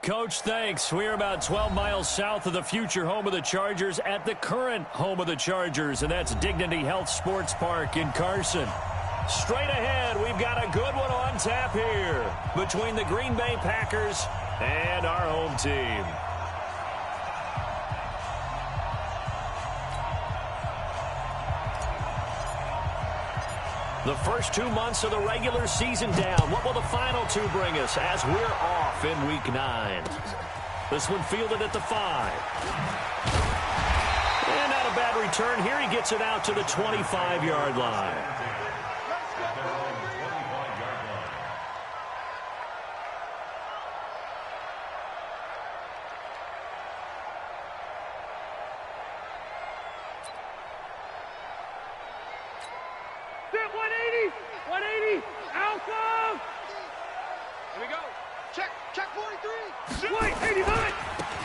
Coach, thanks. We're about 12 miles south of the future home of the Chargers at the current home of the Chargers, and that's Dignity Health Sports Park in Carson. Straight ahead, we've got a good one on tap here between the Green Bay Packers and our home team. The first 2 months of the regular season down. What will the final two bring us as we're off in Week 9? This one fielded at the 5. And not a bad return. Here he gets it out to the 25-yard line.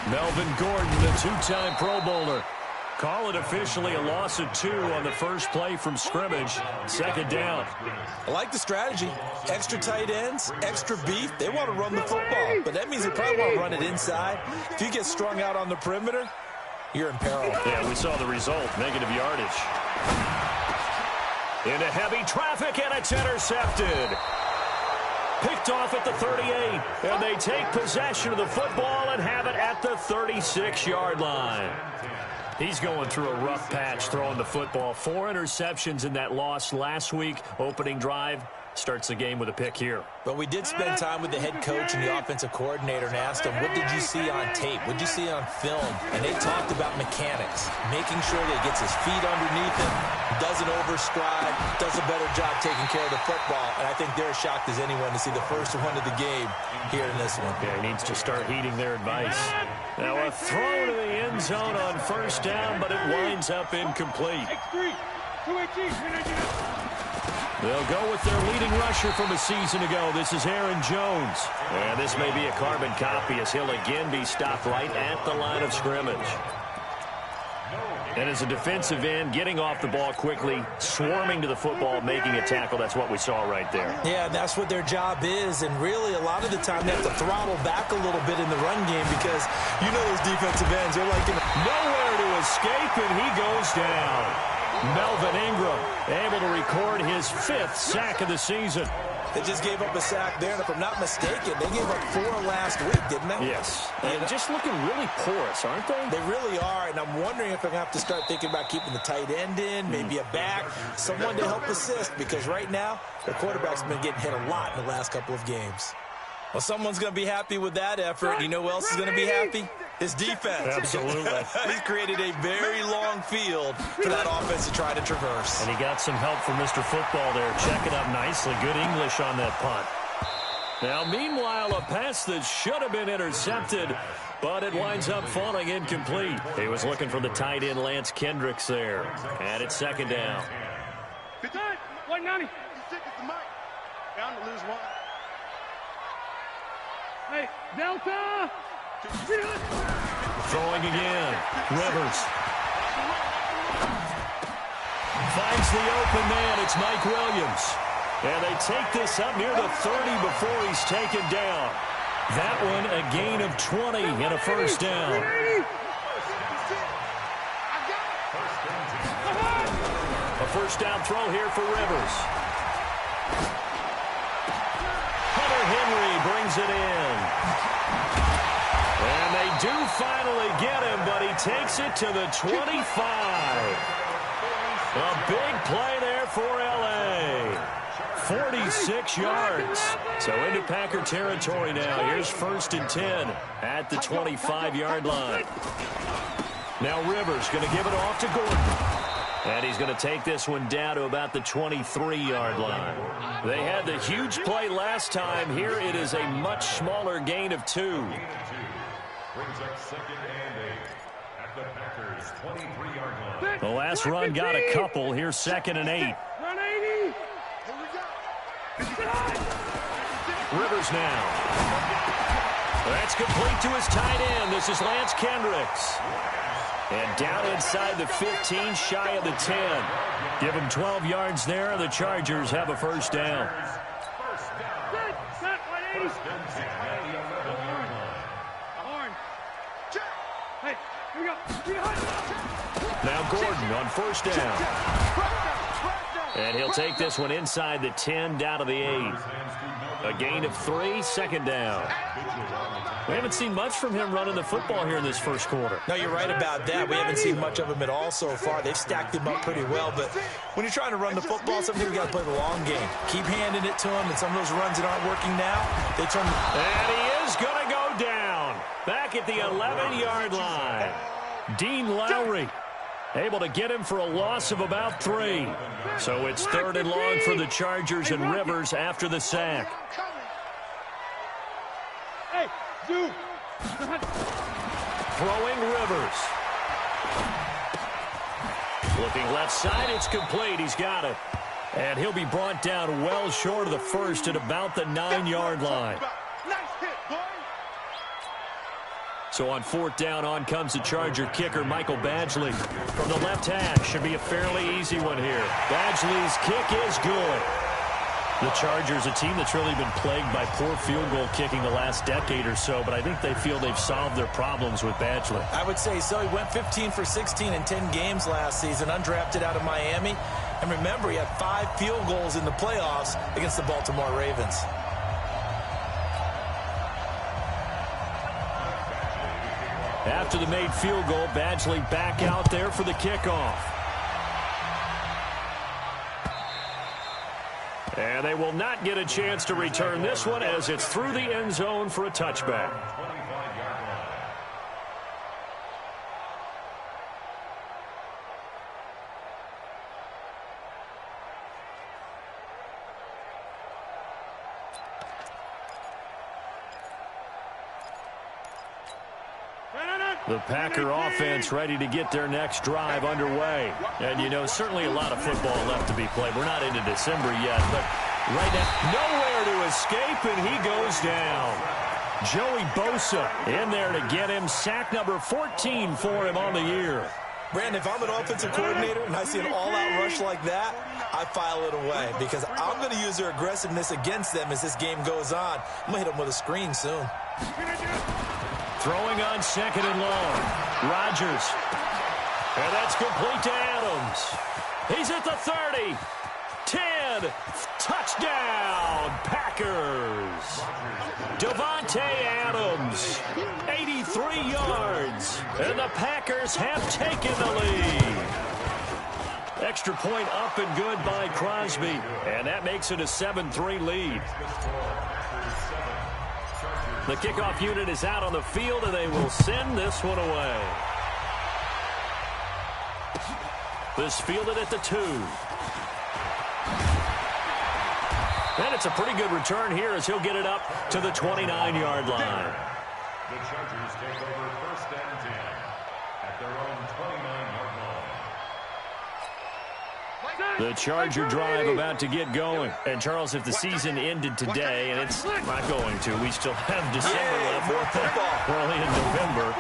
Melvin Gordon, the two-time Pro Bowler. Call it officially a loss of 2 on the first play from scrimmage. Second down. I like the strategy. Extra tight ends, extra beef. They want to run the football, but that means they probably want to run it inside. If you get strung out on the perimeter, you're in peril. Yeah, we saw the result. Negative yardage. Into heavy traffic, and it's intercepted. Picked off at the 38, and they take possession of the football and have it at the 36-yard line. He's going through a rough patch throwing the football. 4 interceptions in that loss last week. Opening drive starts the game with a pick here. But we did spend time with the head coach and the offensive coordinator and asked him, what did you see on tape? What did you see on film? And they talked about mechanics, making sure that he gets his feet underneath him, doesn't overstride, does a better job taking care of the football. And I think they're as shocked as anyone to see the first one of the game here in this one. Yeah, he needs to start heeding their advice. Now a throw to the end zone on first down, but it winds up incomplete. They'll go with their leading rusher from a season ago. This is Aaron Jones. And this may be a carbon copy as he'll again be stopped right at the line of scrimmage. And as a defensive end, getting off the ball quickly, swarming to the football, making a tackle, that's what we saw right there. Yeah, that's what their job is. And really, a lot of the time, they have to throttle back a little bit in the run game because you know those defensive ends, they're like nowhere to escape, and he goes down. Melvin Ingram able to record his 5th sack of the season. They just gave up a sack there, and if I'm not mistaken, they gave up 4 last week, didn't they? Yes. And just looking really porous, aren't they? They really are, and I'm wondering if I'm going to have to start thinking about keeping the tight end in, maybe a back, someone to help assist, because right now, their quarterback's been getting hit a lot in the last couple of games. Well, someone's going to be happy with that effort. You know who else is going to be happy? His defense. Absolutely. He's created a very long field for that offense to try to traverse. And he got some help from Mr. Football there, checking up nicely. Good English on that punt. Now, meanwhile, a pass that should have been intercepted, but it winds up falling incomplete. He was looking for the tight end, Lance Kendricks, there. And it's second down. Good time. 190. Down to lose 1. Hey, Delta! Throwing again. Rivers. Finds the open man. It's Mike Williams. And they take this up near the 30 before he's taken down. That one a gain of 20 and a first down. A first down throw here for Rivers. Hunter Henry brings it in. And they do finally get him, but he takes it to the 25. A big play there for L.A. 46 yards. So into Packer territory now. Here's 1st and 10 at the 25-yard line. Now Rivers going to give it off to Gordon. And he's going to take this one down to about the 23-yard line. They had the huge play last time. Here it is a much smaller gain of 2. Brings up 2nd and 8 at the Packers' 23-yard line. The last run got a couple. Here's 2nd and 8. Run 80. Rivers now. That's complete to his tight end. This is Lance Kendricks. And down inside the 15, shy of the 10. Give him 12 yards there. The Chargers have a first down. Now Gordon on first down. And he'll take this one inside the 10 down to the 8. A gain of 3, second down. We haven't seen much from him running the football here in this first quarter. No, you're right about that. We haven't seen much of him at all so far. They've stacked him up pretty well, but when you're trying to run the football, sometimes you got to play the long game. Keep handing it to him, and some of those runs that aren't working now, they turn. And he is going to go down. Back at the 11-yard line. Dean Lowry able to get him for a loss of about 3. So it's 3rd and long for the Chargers, and Rivers after the sack. Hey, dude. Throwing Rivers. Looking left side, it's complete. He's got it. And he'll be brought down well short of the first at about the 9-yard line. Nice hit, boy. So on 4th down, on comes the Charger kicker, Michael Badgley. From the left hash, should be a fairly easy one here. Badgley's kick is good. The Chargers, a team that's really been plagued by poor field goal kicking the last decade or so, but I think they feel they've solved their problems with Badgley. I would say so. He went 15 for 16 in 10 games last season, undrafted out of Miami. And remember, he had 5 field goals in the playoffs against the Baltimore Ravens. After the made field goal, Badgley back out there for the kickoff. And they will not get a chance to return this one as it's through the end zone for a touchback. The Packer offense ready to get their next drive underway. And, you know, certainly a lot of football left to be played. We're not into December yet, but right now, nowhere to escape, and he goes down. Joey Bosa in there to get him. Sack number 14 for him on the year. Brandon, if I'm an offensive coordinator and I see an all-out rush like that, I file it away because I'm going to use their aggressiveness against them as this game goes on. I'm going to hit them with a screen soon. Throwing on 2nd and long. Rodgers. And that's complete to Adams. He's at the 30. 10. Touchdown, Packers. Devontae Adams. 83 yards. And the Packers have taken the lead. Extra point up and good by Crosby. And that makes it a 7-3 lead. The kickoff unit is out on the field, and they will send this one away. This fielded at the 2. And it's a pretty good return here as he'll get it up to the 29-yard line. The Chargers take over 1st and 10 at their own 29-yard line. The Charger drive about to get going. And, Charles, if the season ended today, and it's not going to, we still have December left. We're only in November.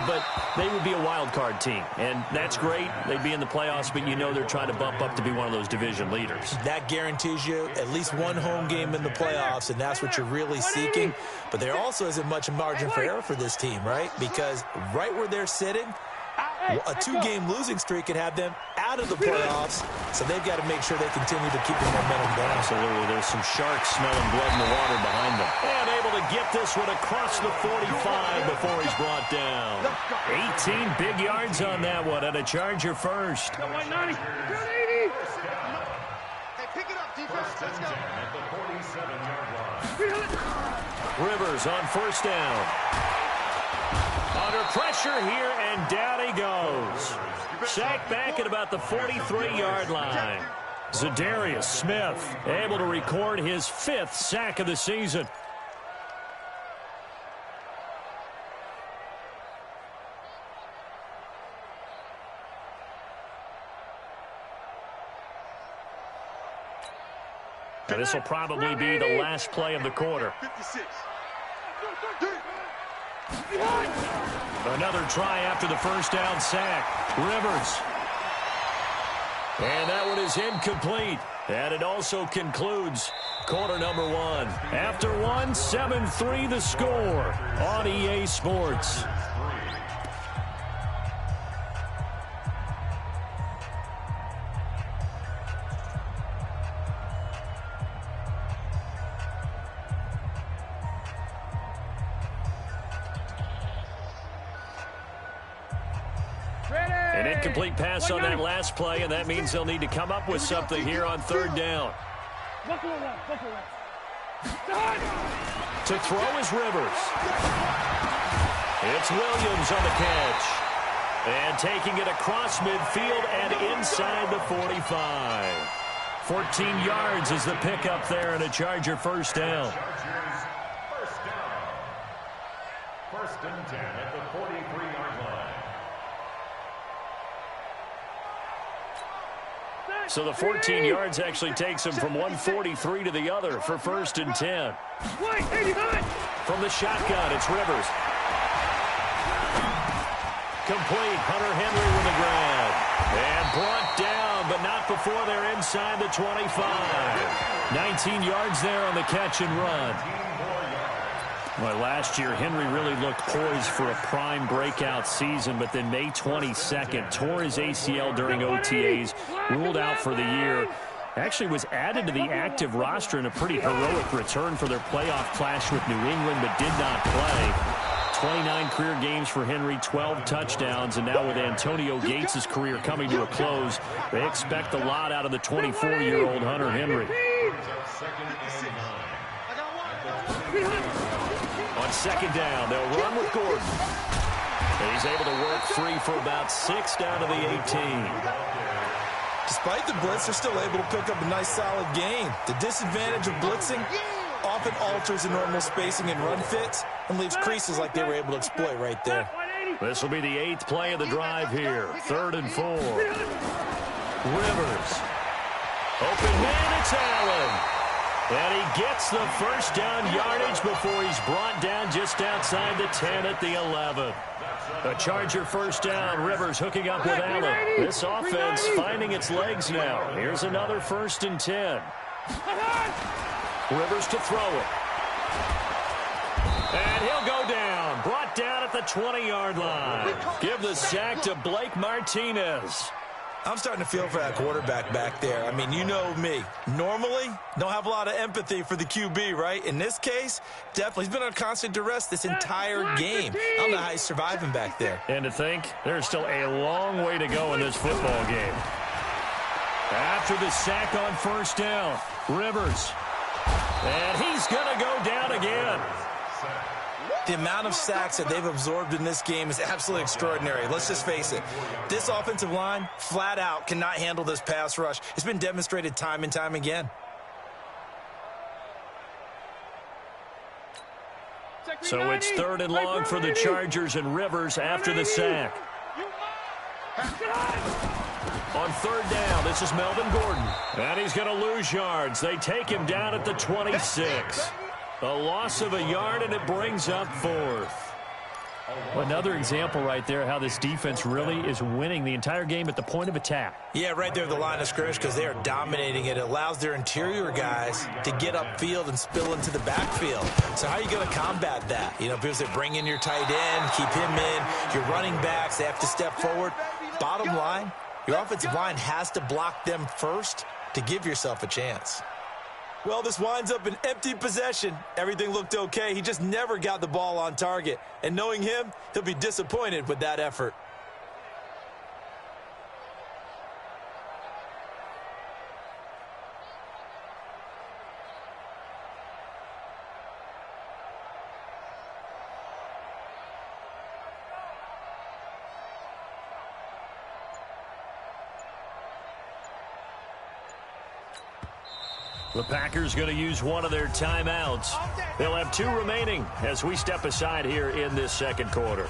But they would be a wild card team. And that's great. They'd be in the playoffs, but you know they're trying to bump up to be one of those division leaders. That guarantees you at least one home game in the playoffs, and that's what you're really seeking. But there also isn't much margin for error for this team, right? Because right where they're sitting, a 2-game losing streak could have them out of the playoffs, so they've got to make sure they continue to keep the momentum going. Absolutely. There's some sharks smelling blood in the water behind them. And able to get this one across the 45 before he's brought down. 18 big yards on that one, and a Charger first. Hey, pick it up, defense. Let's go. At the 47-yard line. Rivers on first down. Under pressure here, and down he goes. Sacked back at about the 43-yard line. Zadarius Smith able to record his 5th sack of the season. Now, this will probably be the last play of the quarter. 56. Another try after the first down sack. Rivers. And that one is incomplete. And it also concludes quarter number 1. After 1, 7-3 the score on EA Sports. incomplete pass on that last play, and that means they'll need to come up with something here on third down. To throw is Rivers. It's Williams on the catch. And taking it across midfield and inside the 45. 14 yards is the pickup there, and a Charger first down. First and 10 at the 43-yard line. So the 14 yards actually takes him from 143 to the other for first and 10. From the shotgun, it's Rivers. Complete. Hunter Henry with a grab. And brought down, but not before they're inside the 25. 19 yards there on the catch and run. Well, last year, Henry really looked poised for a prime breakout season, but then May 22nd, tore his ACL during OTAs, ruled out for the year. Actually was added to the active roster in a pretty heroic return for their playoff clash with New England, but did not play. 29 career games for Henry, 12 touchdowns, and now with Antonio Gates' career coming to a close, they expect a lot out of the 24-year-old Hunter Henry. On second down, they'll run with Gordon. And he's able to work free for about 6 down to the 18. Despite the blitz, they're still able to pick up a nice solid gain. The disadvantage of blitzing often alters the normal spacing and run fits and leaves creases like they were able to exploit right there. This will be the 8th play of the drive here. 3rd and 4. Rivers. Open man, it's Allen. And he gets the first down yardage before he's brought down just outside the 10 at the 11. A Charger first down. Rivers hooking up with Allen. This offense finding its legs now. Here's another 1st and 10. Rivers to throw it. And he'll go down. Brought down at the 20-yard line. Give the sack to Blake Martinez. I'm starting to feel for that quarterback back there. I mean, you know me. Normally, don't have a lot of empathy for the QB, right? In this case, definitely. He's been on constant duress this entire game. I don't know how he's surviving back there. And to think, there's still a long way to go in this football game. After the sack on first down, Rivers. And he's going to go down again. The amount of sacks that they've absorbed in this game is absolutely extraordinary. Let's just face it. This offensive line, flat out, cannot handle this pass rush. It's been demonstrated time and time again. So it's 3rd and long for the Chargers, and Rivers after the sack. On 3rd down, this is Melvin Gordon. And he's going to lose yards. They take him down at the 26. A loss of a yard, and it brings up 4th. Well, another example right there how this defense really is winning the entire game at the point of attack. Yeah, right there at the line of scrimmage because they are dominating it. It allows their interior guys to get upfield and spill into the backfield. So how are you going to combat that? You know, because they bring in your tight end, keep him in, your running backs, they have to step forward. Bottom line, your offensive line has to block them first to give yourself a chance. Well, this winds up an empty possession. Everything looked okay. He just never got the ball on target. And knowing him, he'll be disappointed with that effort. The Packers going to use one of their timeouts. They'll have 2 remaining as we step aside here in this second quarter.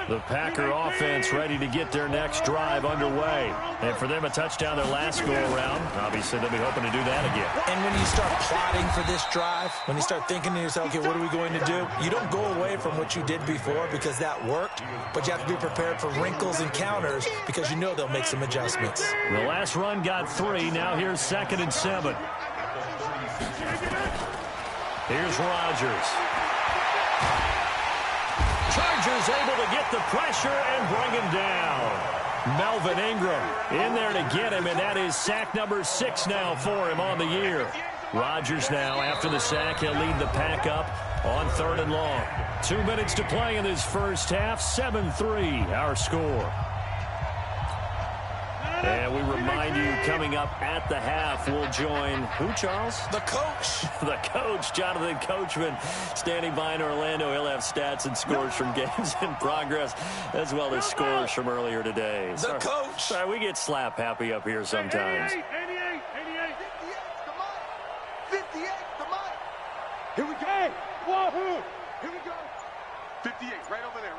The Packer offense ready to get their next drive underway. And for them, a touchdown their last go-around. Obviously, they'll be hoping to do that again. And when you start plotting for this drive, when you start thinking to yourself, okay, what are we going to do? You don't go away from what you did before because that worked, but you have to be prepared for wrinkles and counters because you know they'll make some adjustments. The last run got 3. Now here's 2nd and 7. Here's Rodgers. Chargers able to get the pressure and bring him down. Melvin Ingram in there to get him, and that is sack number 6 now for him on the year. Rodgers now, after the sack, he'll lead the pack up on 3rd and long. 2 minutes to play in this first half. 7-3, our score. And we remind you, coming up at the half, we'll join who, Charles? The coach. The coach, Jonathan Coachman, standing by in Orlando. He'll have stats and scores from games in progress, as well as scores from earlier today. The coach. Sorry, we get slap happy up here sometimes. 88, 88. 58, come on. Here we go. Wahoo. Here we go. 58, right over there.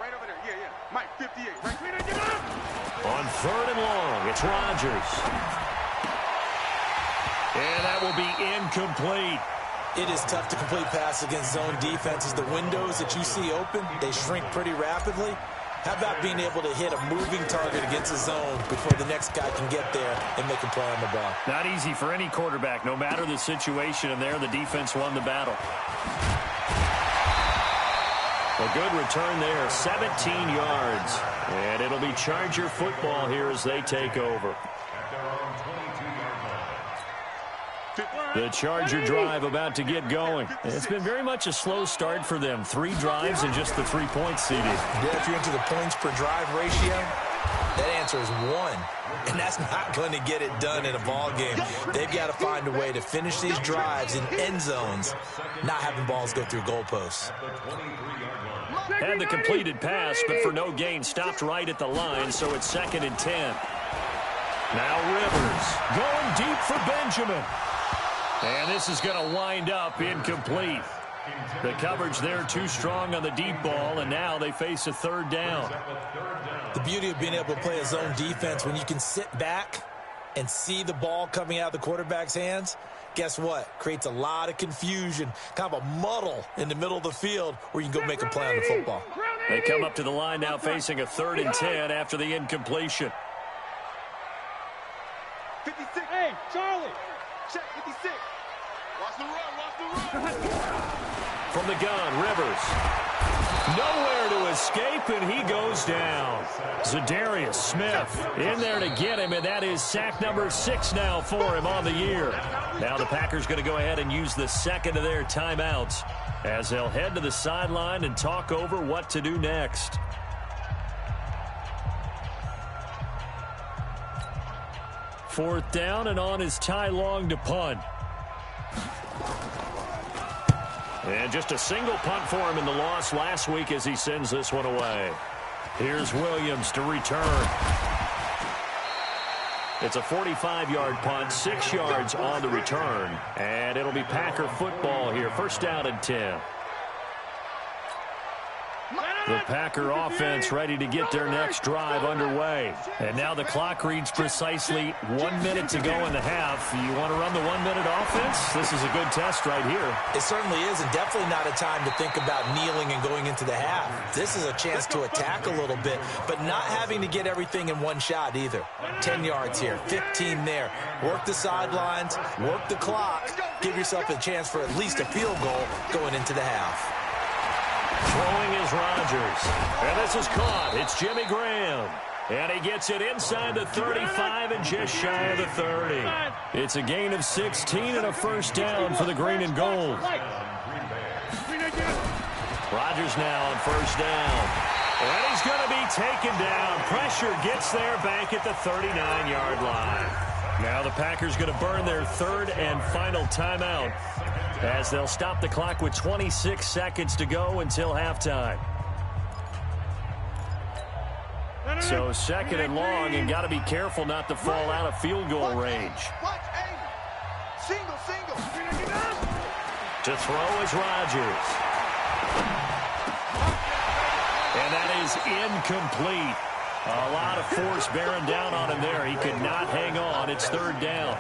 Yeah. Mike, 58, right. On 3rd and long, it's Rodgers. And that will be incomplete. It is tough to complete passes against zone defenses. The windows that you see open, they shrink pretty rapidly. How about being able to hit a moving target against a zone before the next guy can get there and make a play on the ball? Not easy for any quarterback, no matter the situation, and there the defense won the battle. A good return there, 17 yards. And it'll be Charger football here as they take over. The Charger drive about to get going. It's been very much a slow start for them. 3 drives and just the 3 points seeded. Yeah, if you're into the points per drive ratio, that answer is 1. And that's not going to get it done in a ball game. They've got to find a way to finish these drives in end zones, not having balls go through goalposts. Had the completed pass, but for no gain, stopped right at the line, so it's 2nd and 10. Now Rivers going deep for Benjamin. And this is going to wind up incomplete. The coverage there too strong on the deep ball, and now they face a 3rd down. The beauty of being able to play a zone defense when you can sit back and see the ball coming out of the quarterback's hands, guess what? Creates a lot of confusion, kind of a muddle in the middle of the field where you can go make a play on the football. They come up to the line now facing a 3rd and 10 after the incompletion. 56. Hey, Charlie. Check 56. Watch the run. From the gun, Rivers. Nowhere to escape, and he goes down. Zadarius Smith in there to get him, and that is sack number 6 now for him on the year. Now the Packers going to go ahead and use the 2nd of their timeouts as they'll head to the sideline and talk over what to do next. Fourth down, and on is Ty Long to punt. And just a single punt for him in the loss last week as he sends this one away. Here's Williams to return. It's a 45-yard punt, 6 yards on the return. And it'll be Packer football here. 1st down and 10. The Packer offense ready to get their next drive underway. And now the clock reads precisely 1 minute to go in the half. You want to run the 1 minute offense? This is a good test right here. It certainly is, and definitely not a time to think about kneeling and going into the half. This is a chance to attack a little bit, but not having to get everything in one shot either. 10 yards here, 15 there. Work the sidelines, work the clock, give yourself a chance for at least a field goal going into the half. Throwing is Rodgers. And this is caught. It's Jimmy Graham. And he gets it inside the 35 and just shy of the 30. It's a gain of 16 and a 1st down for the green and gold. Rodgers now on 1st down. And he's going to be taken down. Pressure gets there back at the 39-yard line. Now the Packers going to burn their 3rd and final timeout as they'll stop the clock with 26 seconds to go until halftime. So 2nd and long, and got to be careful not to fall out of field goal range. Single. To throw is Rodgers. And that is incomplete. A lot of force bearing down on him there. He could not hang on. It's 3rd down.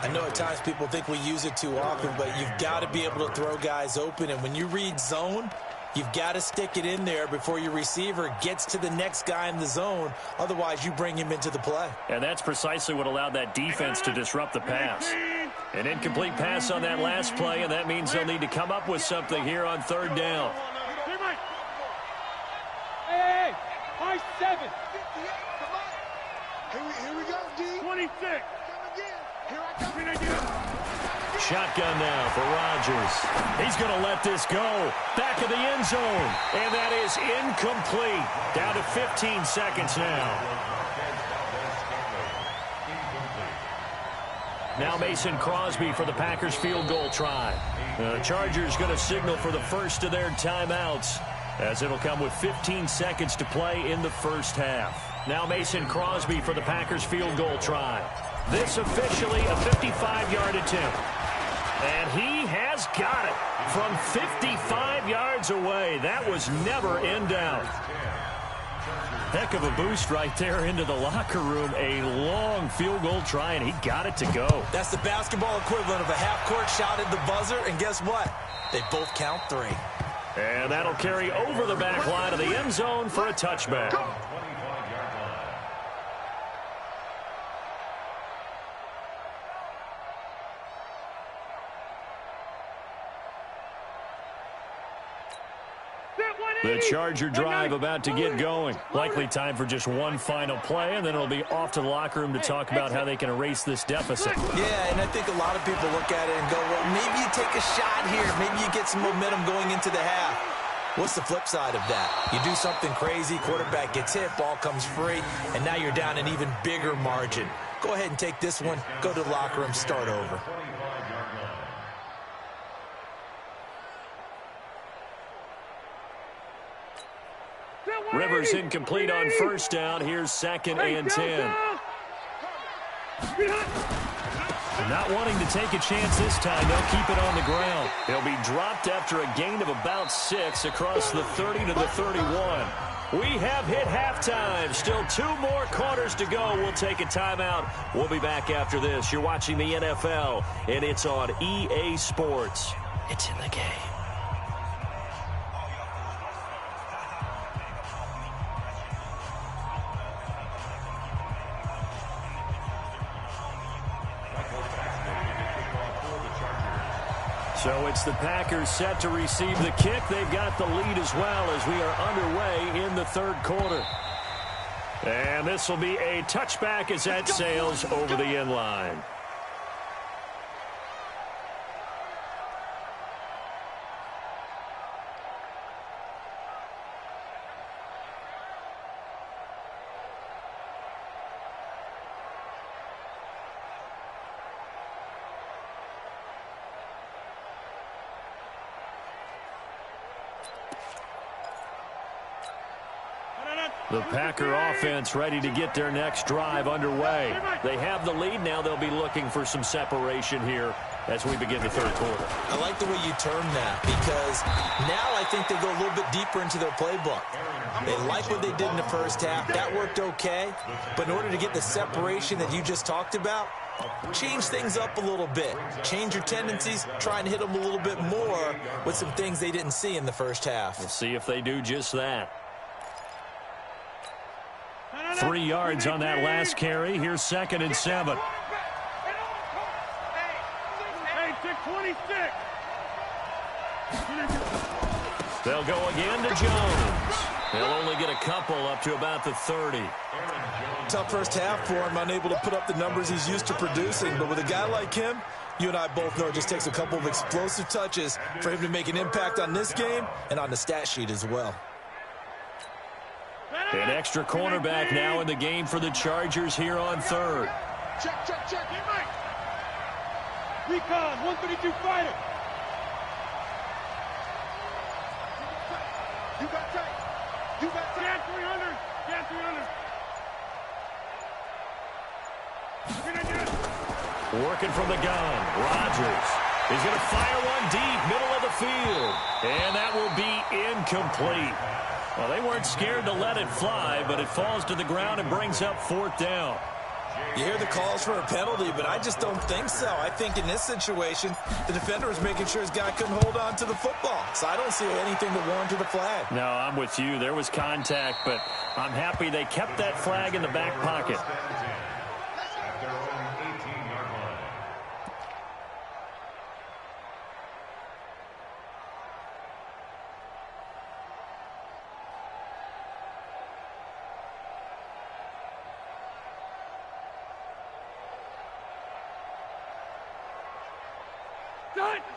I know at times people think we use it too often, but you've got to be able to throw guys open. And when you read zone, you've got to stick it in there before your receiver gets to the next guy in the zone. Otherwise, you bring him into the play. And that's precisely what allowed that defense to disrupt the pass. An incomplete pass on that last play, and that means they'll need to come up with something here on 3rd down. Hey, high 7. 58, come on. Here we go, D. 26. Come again. Here I come. Shotgun now for Rodgers. He's going to let this go. Back of the end zone. And that is incomplete. Down to 15 seconds now. Now Mason Crosby for the Packers field goal try. The Chargers going to signal for the first of their timeouts, as it'll come with 15 seconds to play in the first half. Now Mason Crosby for the Packers field goal try. This officially a 55-yard attempt. And he has got it from 55 yards away. That was never in doubt. Heck of a boost right there into the locker room. A long field goal try, and he got it to go. That's the basketball equivalent of a half-court shot at the buzzer, and guess what? They both count 3. And that'll carry over the back line of the end zone for a touchback. The Charger drive about to get going. Likely time for just one final play, and then it'll be off to the locker room to talk about how they can erase this deficit. Yeah, and I think a lot of people look at it and go, well, maybe you take a shot here. Maybe you get some momentum going into the half. What's the flip side of that? You do something crazy, quarterback gets hit, ball comes free, and now you're down an even bigger margin. Go ahead and take this one, go to the locker room, start over. Rivers incomplete on first down. Here's 2nd and 10. Not wanting to take a chance this time, they'll keep it on the ground. He'll be dropped after a gain of about 6 across the 30 to the 31. We have hit halftime. Still 2 more quarters to go. We'll take a timeout. We'll be back after this. You're watching the NFL, and it's on EA Sports. It's in the game. So it's the Packers set to receive the kick. They've got the lead as well as we are underway in the 3rd quarter. And this will be a touchback as that sails over the end line. The Packer offense ready to get their next drive underway. They have the lead now. They'll be looking for some separation here as we begin the 3rd quarter. I like the way you term that, because now I think they go a little bit deeper into their playbook. They like what they did in the first half. That worked okay. But in order to get the separation that you just talked about, change things up a little bit. Change your tendencies. Try and hit them a little bit more with some things they didn't see in the first half. We'll see if they do just that. 3 yards on that last carry. Here's 2nd and 7. Hey, 26. They'll go again to Jones. They'll only get a couple up to about the 30. Tough first half for him, unable to put up the numbers he's used to producing. But with a guy like him, you and I both know it just takes a couple of explosive touches for him to make an impact on this game and on the stat sheet as well. An extra cornerback now in the game for the Chargers here on 3rd. Check, check, check. Hey, Mike. Recon, 132 fighter. You got tight. You got tight. Jan 300. Jan 300. Working from the gun. Rodgers is going to fire one deep, middle of the field. And that will be incomplete. Well, they weren't scared to let it fly, but it falls to the ground and brings up 4th down. You hear the calls for a penalty, but I just don't think so. I think in this situation, the defender was making sure his guy couldn't hold on to the football. So I don't see anything to warrant the flag. No, I'm with you. There was contact, but I'm happy they kept that flag in the back pocket.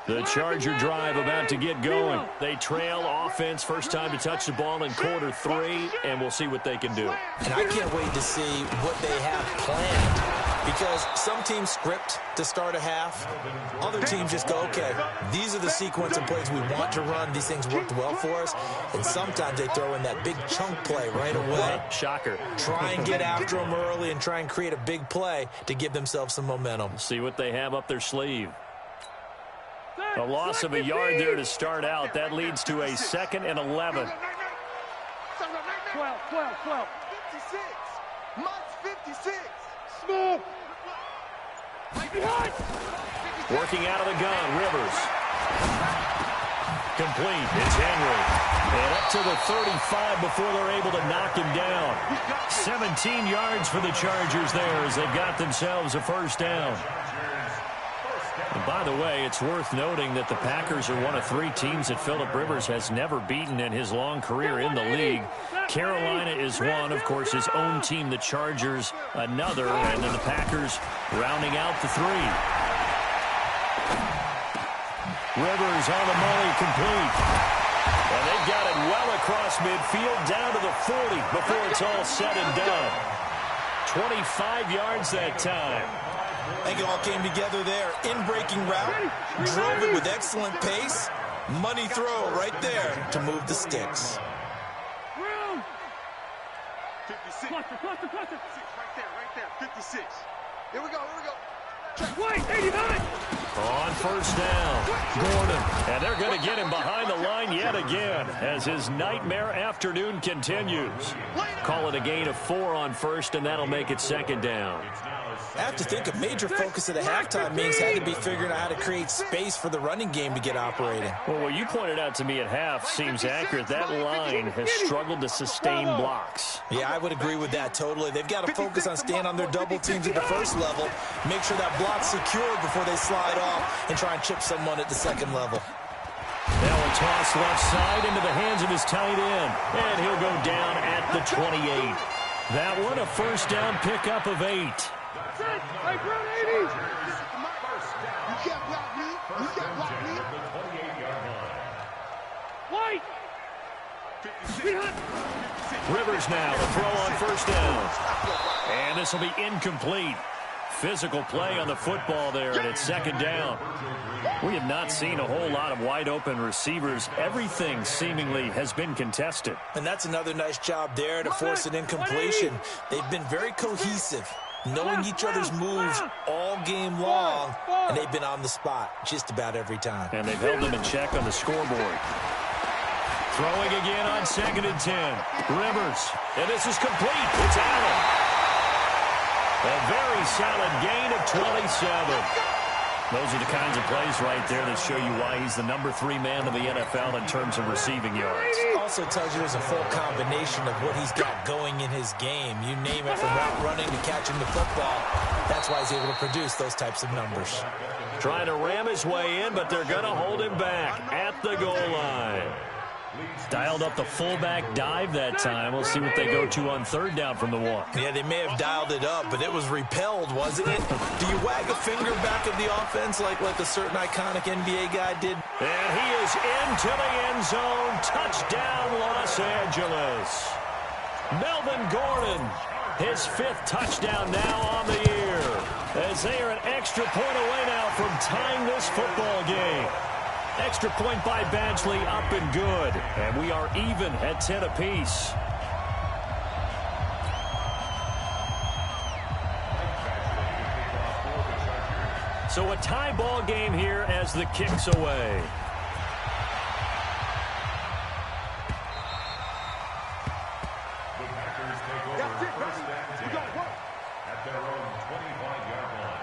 The Charger drive about to get going. They trail offense, first time to touch the ball in quarter 3, and we'll see what they can do. And I can't wait to see what they have planned, because some teams script to start a half. Other teams just go, okay, these are the sequence of plays we want to run. These things worked well for us. And sometimes they throw in that big chunk play right away. Shocker. Try and get after them early and try and create a big play to give themselves some momentum. See what they have up their sleeve. A loss of a yard there to start out. That leads to a 2nd and 11. 12. 56. Mike's 56. Small. Working out of the gun, Rivers. Complete. It's Henry. And up to the 35 before they're able to knock him down. 17 yards for the Chargers there as they've got themselves a first down. And by the way, it's worth noting that the Packers are one of 3 teams that Phillip Rivers has never beaten in his long career in the league. Carolina is one, of course, his own team, the Chargers, another, and then the Packers rounding out the 3. Rivers on the money, complete. And they've got it well across midfield, down to the 40 before it's all said and done. 25 yards that time. I think it all came together there. In-breaking route, drove it with excellent pace. Money throw right there to move the sticks. 56. Cluster. Right there. 56. Here we go. White, 89. On first down, Gordon. And they're going to get him behind the line yet again as his nightmare afternoon continues. Call it a gain of 4 on first, and that'll make it 2nd down. I have to think a major focus of the halftime meetings had to be figuring out how to create space for the running game to get operating. Well, what you pointed out to me at half seems accurate. That line has struggled to sustain blocks. Yeah, I would agree with that totally. They've got to focus on staying on their double teams at the first level, make sure that block's secured before they slide off, and try and chip someone at the 2nd level. Now a toss left side into the hands of his tight end, and he'll go down at the 28. That one a first down pickup of 8. Hey, Brown 80. You can't block me. White. Rivers now to throw on first down. And this will be incomplete. Physical play on the football there, and it's 2nd down. We have not seen a whole lot of wide-open receivers. Everything seemingly has been contested. And that's another nice job there to force an incompletion. They've been very cohesive, knowing each other's moves all game long, and they've been on the spot just about every time. And they've held them in check on the scoreboard. Throwing again on 2nd and 10. Rivers, and this is complete. It's Allen. A very solid gain of 27. Those are the kinds of plays right there that show you why he's the number 3 man in the NFL in terms of receiving yards. Also tells you there's a full combination of what he's got going in his game. You name it, from route running to catching the football. That's why he's able to produce those types of numbers. Trying to ram his way in, but they're going to hold him back at the goal line. Dialed up the fullback dive that time. We'll see what they go to on 3rd down from the 1. Yeah, they may have dialed it up, but it was repelled, wasn't it? Do you wag a finger back at the offense like a certain iconic NBA guy did? And he is into the end zone. Touchdown, Los Angeles. Melvin Gordon, his 5th touchdown now on the year, as they are an extra point away now from tying this football game. Extra point by Badgley, up and good. And we are even at 10 apiece. So a tie ball game here as the kick's away. The Packers take over first and 10 at their own 25-yard line.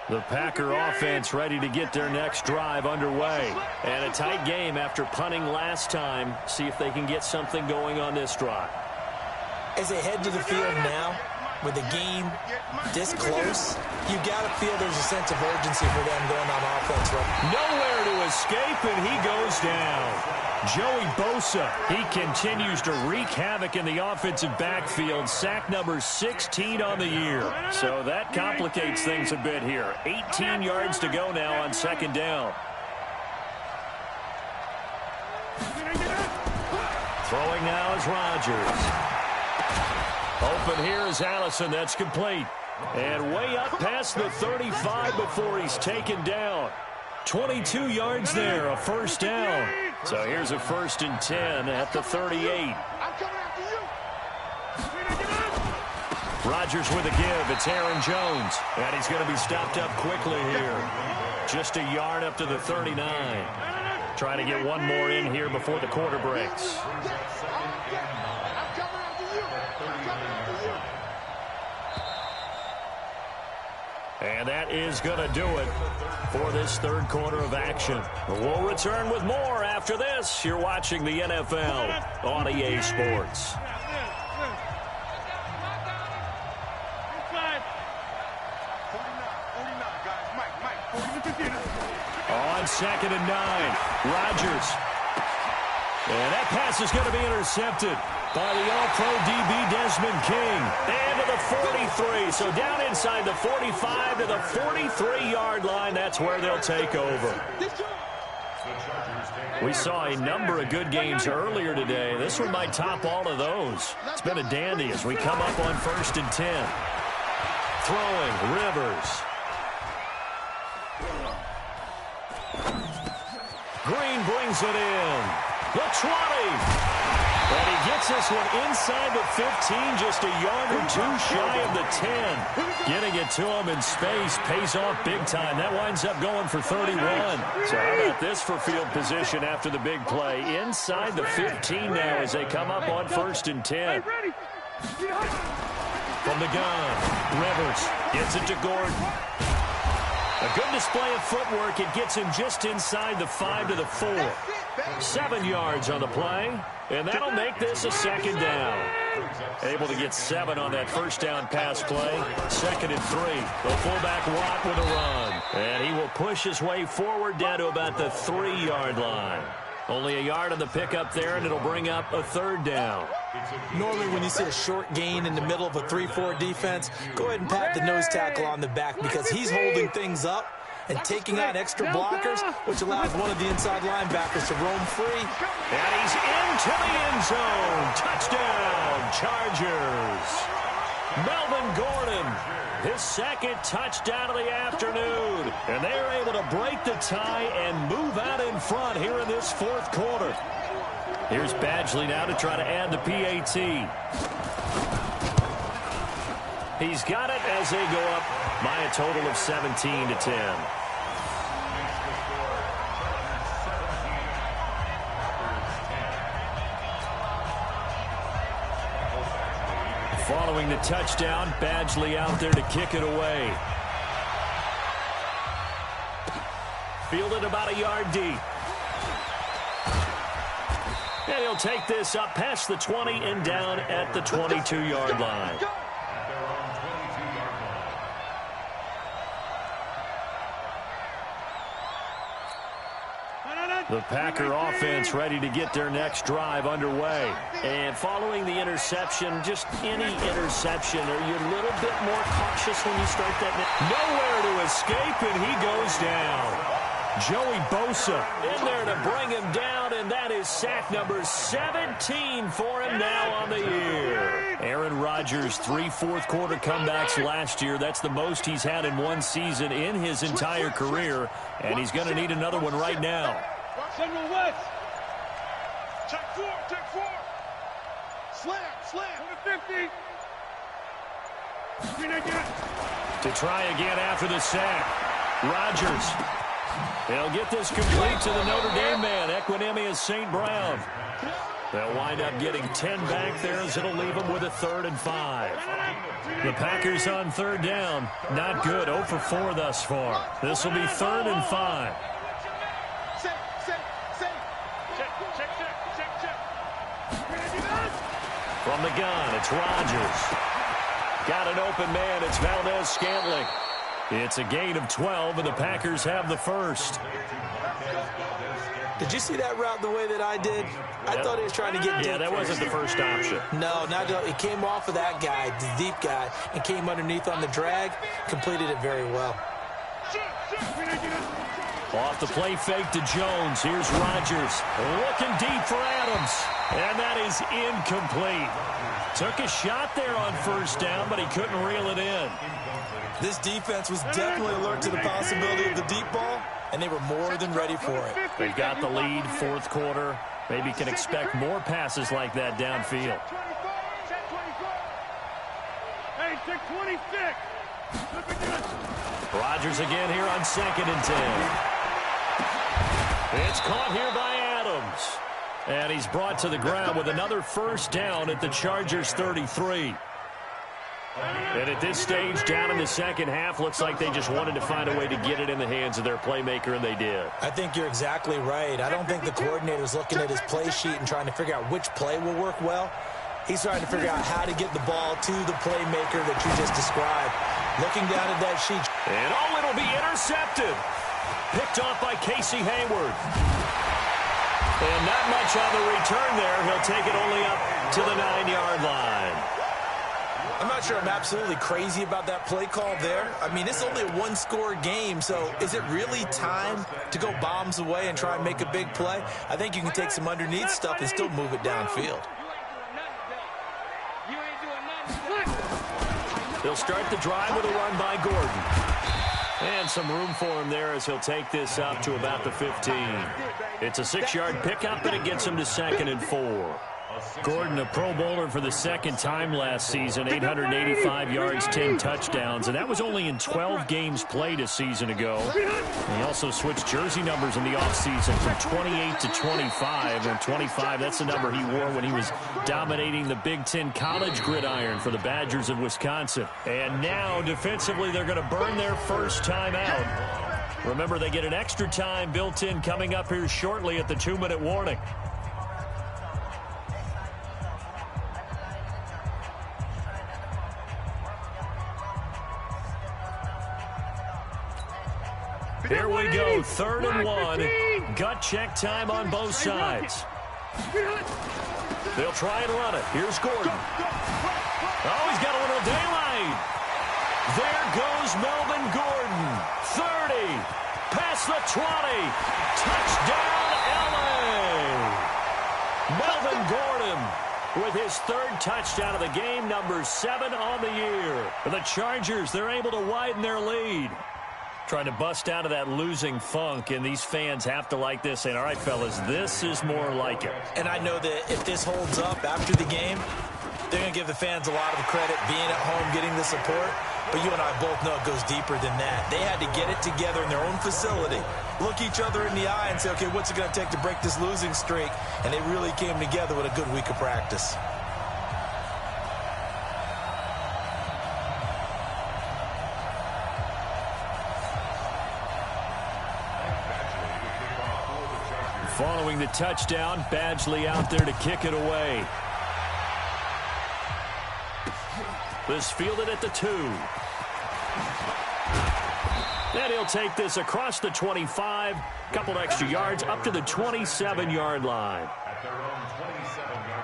The Packer offense ready to get their next drive underway. And a tight game after punting last time. See if they can get something going on this drive. As they head to the field now, with the game this close, you got to feel there's a sense of urgency for them going on offense. Right? Nowhere to escape, and he goes down. Joey Bosa, he continues to wreak havoc in the offensive backfield. Sack number 16 on the year. So that complicates things a bit here. 18 yards to go now on second down. Throwing now is Rodgers. Open here is Allison. That's complete. And way up past the 35 before he's taken down. 22 yards there, a first down. So here's a 1st and 10 at the 38. Rodgers with a give. It's Aaron Jones. And he's going to be stopped up quickly here. Just a yard up to the 39. Trying to get one more in here before the quarter breaks. And that is going to do it for this third quarter of action. We'll return with more after this. You're watching the NFL on EA Sports. On 2nd and 9, Rodgers. And that pass is going to be intercepted by the All-Pro DB Desmond King. And to the 43. So down inside the 45 to the 43-yard line. That's where they'll take over. We saw a number of good games earlier today. This one might top all of those. It's been a dandy as we come up on 1st and 10. Throwing, Rivers. Green brings it in. The 20. And he gets this one inside the 15, just a yard or two shy of the 10. Getting it to him in space pays off big time. That winds up going for 31. So how about this for field position after the big play? Inside the 15 now as they come up on 1st and 10. From the gun, Rivers gets it to Gordon. A good display of footwork. It gets him just inside the 5 to the 4. 7 yards on the play, and that'll make this a 2nd down. Able to get 7 on that first down pass play. 2nd and 3. The fullback Watt with a run. And he will push his way forward down to about the 3-yard line. Only a yard on the pickup there, and it'll bring up a 3rd down. Normally when you see a short gain in the middle of a 3-4 defense, go ahead and pat the nose tackle on the back because he's holding things up and taking on extra blockers, which allows one of the inside linebackers to roam free. And he's into the end zone. Touchdown, Chargers. Melvin Gordon, his 2nd touchdown of the afternoon. And they're able to break the tie and move out in front here in this 4th quarter. Here's Badgley now to try to add the PAT. He's got it as they go up by a total of 17 to 10. Following the touchdown, Badgley out there to kick it away. Fielded about a yard deep. And he'll take this up past the 20 and down at the 22-yard line. The Packer offense ready to get their next drive underway. And following the interception, just any interception, are you a little bit more cautious when you start that? Nowhere to escape, and he goes down. Joey Bosa in there to bring him down, and that is sack number 17 for him now on the year. Aaron Rodgers, 3 fourth-quarter comebacks last year. That's the most he's had in one season in his entire career, and he's going to need another one right now. Central West. Check 4, check 4. Slam. To the 50. To try again after the sack. Rodgers. They'll get this complete to the Notre Dame man, Equinemius St. Brown. They'll wind up getting 10 back there as it'll leave them with a 3rd and 5. The Packers on 3rd down. Not good. 0 for 4 thus far. This will be 3rd and 5. From the gun, it's Rodgers. Got an open man. It's Valdez-Scantling. It's a gain of 12, and the Packers have the first. Did you see that route the way that I did? I thought he was trying to get deep. Yeah, that wasn't the first option. No, it came off of that guy, the deep guy, and came underneath on the drag. Completed it very well. Off the play fake to Jones. Here's Rodgers. Looking deep for Adams. And that is incomplete. Took a shot there on first down, but he couldn't reel it in. This defense was definitely alert to the possibility of the deep ball, and they were more than ready for it. They've got the lead, fourth quarter. Maybe can expect more passes like that downfield. Hey, check 26. Rodgers again here on 2nd and 10. It's caught here by Adams. And he's brought to the ground with another first down at the Chargers' 33. And at this stage, down in the second half, looks like they just wanted to find a way to get it in the hands of their playmaker, and they did. I think you're exactly right. I don't think the coordinator's looking at his play sheet and trying to figure out which play will work well. He's trying to figure out how to get the ball to the playmaker that you just described. Looking down at that sheet. And it'll be intercepted. Picked off by Casey Hayward. And not much on the return there. He'll take it only up to the 9-yard line. I'm not sure I'm absolutely crazy about that play call there. I mean, it's only a one-score game, so is it really time to go bombs away and try and make a big play? I think you can take some underneath stuff and still move it downfield. They'll start the drive with a run by Gordon. And some room for him there as he'll take this up to about the 15. It's a 6-yard pickup, and it gets him to 2nd and 4. Gordon, a Pro Bowler for the second time last season, 885 yards, 10 touchdowns, and that was only in 12 games played a season ago. He also switched jersey numbers in the offseason from 28 to 25, and 25, that's the number he wore when he was dominating the Big Ten college gridiron for the Badgers of Wisconsin. And now, defensively, they're going to burn their first time out. Remember, they get an extra time built in coming up here shortly at the 2-minute warning. Here we go, 3rd and 1. Gut check time on both sides. They'll try and run it. Here's Gordon. Oh, he's got a little daylight. There goes Melvin Gordon. 30. Past the 20. Touchdown, L.A. Melvin Gordon with his 3rd touchdown of the game, number 7 on the year. For the Chargers, they're able to widen their lead. Trying to bust out of that losing funk, and these fans have to like this, saying, all right, fellas, this is more like it. And I know that if this holds up after the game, they're going to give the fans a lot of credit being at home, getting the support. But you and I both know it goes deeper than that. They had to get it together in their own facility, look each other in the eye and say, okay, what's it going to take to break this losing streak? And they really came together with a good week of practice. Following the touchdown, Badgley out there to kick it away. This fielded at the 2. And he'll take this across the 25, couple extra yards, up to the 27-yard line. At their own 27-yard line.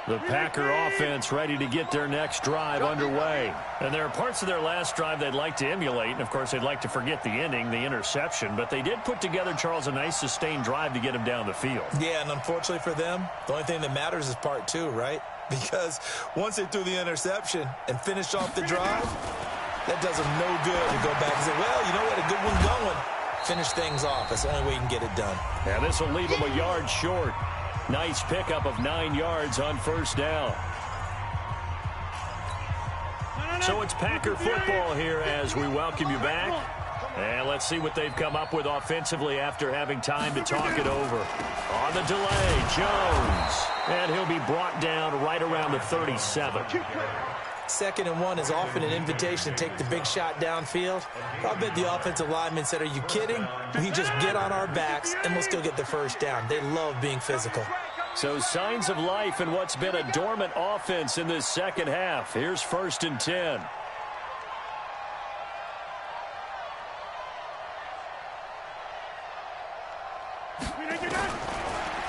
The Packer offense ready to get their next drive underway. And there are parts of their last drive they'd like to emulate. And, of course, they'd like to forget the ending, the interception. But they did put together, Charles, a nice sustained drive to get them down the field. Yeah, and unfortunately for them, the only thing that matters is part 2, right? Because once they threw the interception and finished off the drive, that does them no good to go back and say, well, you know what, a good one going. Finish things off. That's the only way you can get it done. Yeah, this will leave them a yard short. Nice pickup of 9 yards on first down. So it's Packer football here as we welcome you back. And let's see what they've come up with offensively after having time to talk it over. On the delay, Jones. And he'll be brought down right around the 37. 2nd and 1 is often an invitation to take the big shot downfield. I bet the offensive lineman said, are you kidding? We just get on our backs and let's go get the first down. They love being physical. So signs of life in what's been a dormant offense in this second half. Here's 1st and 10.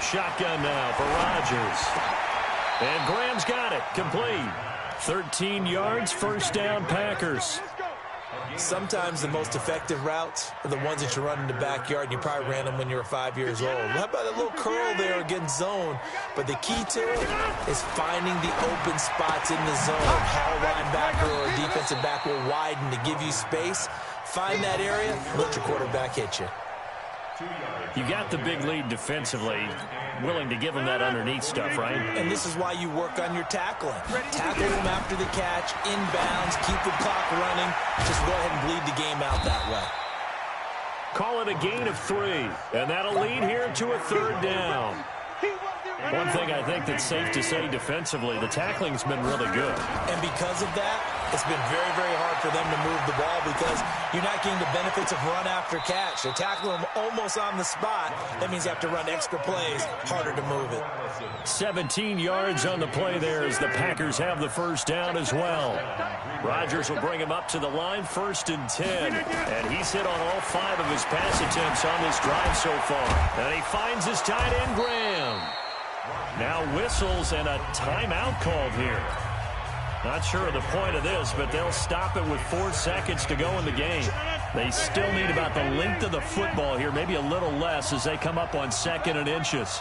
Shotgun now for Rodgers. And Graham's got it. Complete. 13 yards, 1st down, Packers. Sometimes the most effective routes are the ones that you run in the backyard, and you probably ran them when you were 5 years old. How about a little curl there against zone? But the key to it is finding the open spots in the zone. How a linebacker or a defensive back will widen to give you space. Find that area, let your quarterback hit you. You got the big lead defensively, willing to give them that underneath stuff, right? And this is why you work on your tackling. Tackle them after the catch, inbounds, keep the clock running. Just go ahead and bleed the game out that way. Call it a gain of 3, and that'll lead here to a 3rd down. One thing I think that's safe to say defensively, the tackling's been really good. And because of that, it's been very, very hard for them to move the ball because you're not getting the benefits of run after catch. They're tackling them almost on the spot. That means you have to run extra plays, harder to move it. 17 yards on the play there as the Packers have the 1st down as well. Rodgers will bring him up to the line, 1st and 10. And he's hit on all 5 of his pass attempts on this drive so far. And he finds his tight end, Graham. Now whistles and a timeout called here. Not sure of the point of this, but they'll stop it with 4 seconds to go in the game. They still need about the length of the football here, maybe a little less as they come up on 2nd and inches.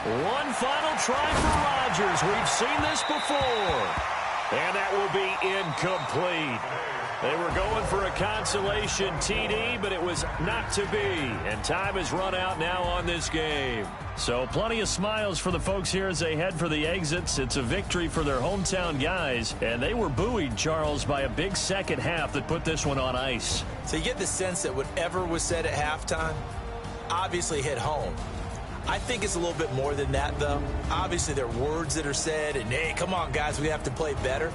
One final try for Rodgers. We've seen this before. And that will be incomplete. They were going for a consolation TD, but it was not to be. And time has run out now on this game. So plenty of smiles for the folks here as they head for the exits. It's a victory for their hometown guys. And they were buoyed, Charles, by a big second half that put this one on ice. So you get the sense that whatever was said at halftime obviously hit home. I think it's a little bit more than that, though. Obviously, there are words that are said, and, hey, come on, guys, we have to play better.